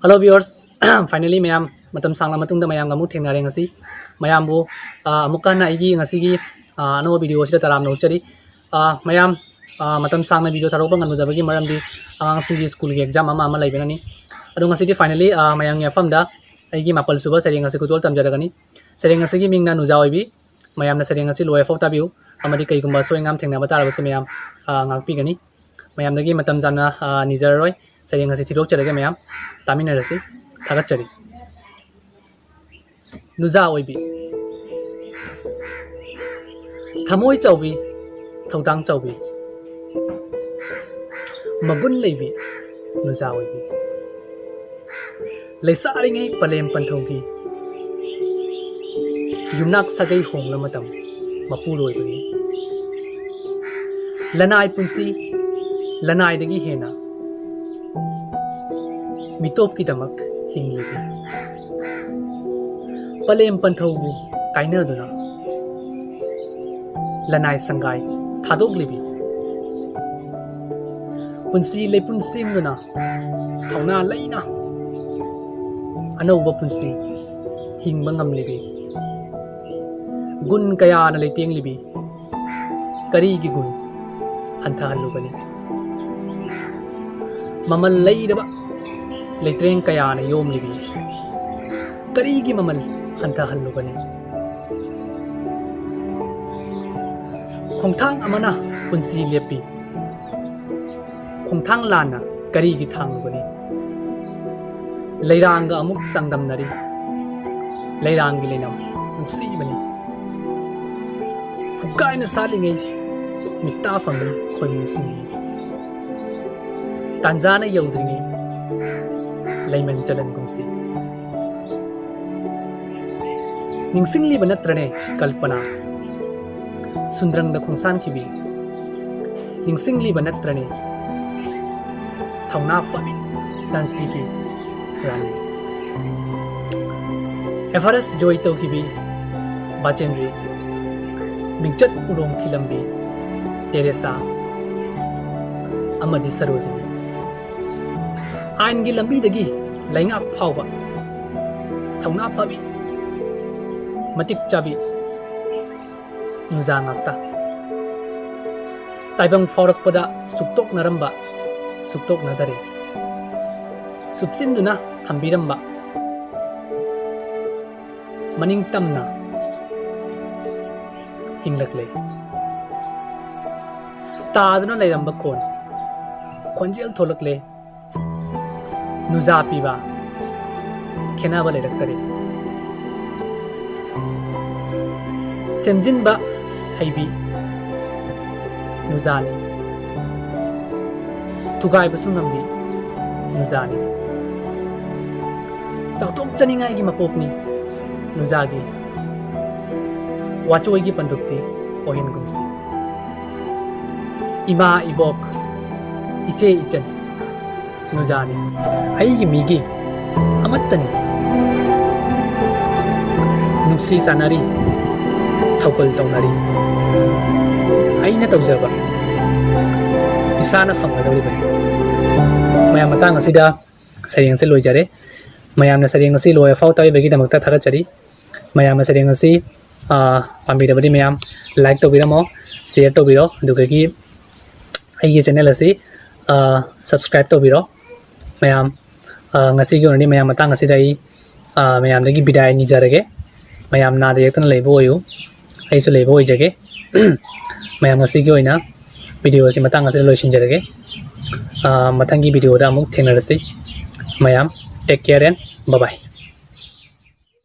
Hello viewers, finally mayam matam sangla matungda mayam ga muk thengnare ngasi mayam bu amukka na igi ngasi gi no video sida taram no chari mayam matam sangna video tharoba ngan mudabagi maram di angang singi school gi exam ama laibenani adu ngasi di finally mayam ya famda igi mapal suba Seireng ngasi kutol tamjaragani Seireng ngasi gi mingna NUJA OIBI mayam na Seireng ngasi loya fota biu amadi kai gumba so engam thengna batara base mayam ngakpi gani mayam dagi matam jana nijaroi Seireng ngasi thirok charaga mayam tamina rasi thagat chari NUJA OIBI thamoi chaubi thaudang chaubi magun leibi NUJA OIBI leisari ngai palem panthogi yumnak sagai hongla matam mapuloi bani lanai punsi lanai dagi hena mitop ki damak hingli palem panthogu kaina duna lanai sangai thadok libi punsi le punsim duna thauna leina anauba punsi hingba ngam libi gun kaya na leiteng libi kari gi gun hantha halubani mamal leidaba leitreng kaya na yom libi kari gi mamal hantha halubani khongthang amana punsi lepi khongthang lana kari gi thangbani leiranga amuk sangdam nari leirang gi lenam nusi bani fukai na salingai mitta famani khoi singi tanjana yaudringi leiman chalan gumsi ningsingli banatrane kalpana sundrang da khongsan khibi ningsingli banatrane thauna fabi jansi ki rani everest joy to khibi bachenri mingchat urong khilambi teresa amadi sarojini ain gi lambi dagi laingak phawba thauna phabi matik chabi NUJA ngakta taibang forak pada suktok naramba suktok nadare subsinduna thambiramba maning tamna hinglakle taaduna leiramba khonjel tholakle NUJA piba khenaba leiraktare semjinba haibi NUJA ni thugai basungambi NUJA ni chautok chaningai gi mapopni NUJA gi wachoi gi pandukti ohin gumsi ima ibok iche ichan NUJA ni ai gi migi amattani nusi sanari thokol taunari aina tawjaba isana fangadori bani mayam matang asida Seireng se loijare mayam na Seireng asi loya fau tawi bagi damakta thagat chari mayam na Seireng asi pambi badi mayam like to biramo share to biro duga gi ai channel asi subscribe to biro mayam ngasi gi oni mayam matang asida ai mayam dagi bidai ni jarage mayam na de yaktan leibo yu ai su leibo ijage mayam ngasi gi oina video si matang asida loisin jarage mathangi video da amuk thenarasi mayam take care and bye bye.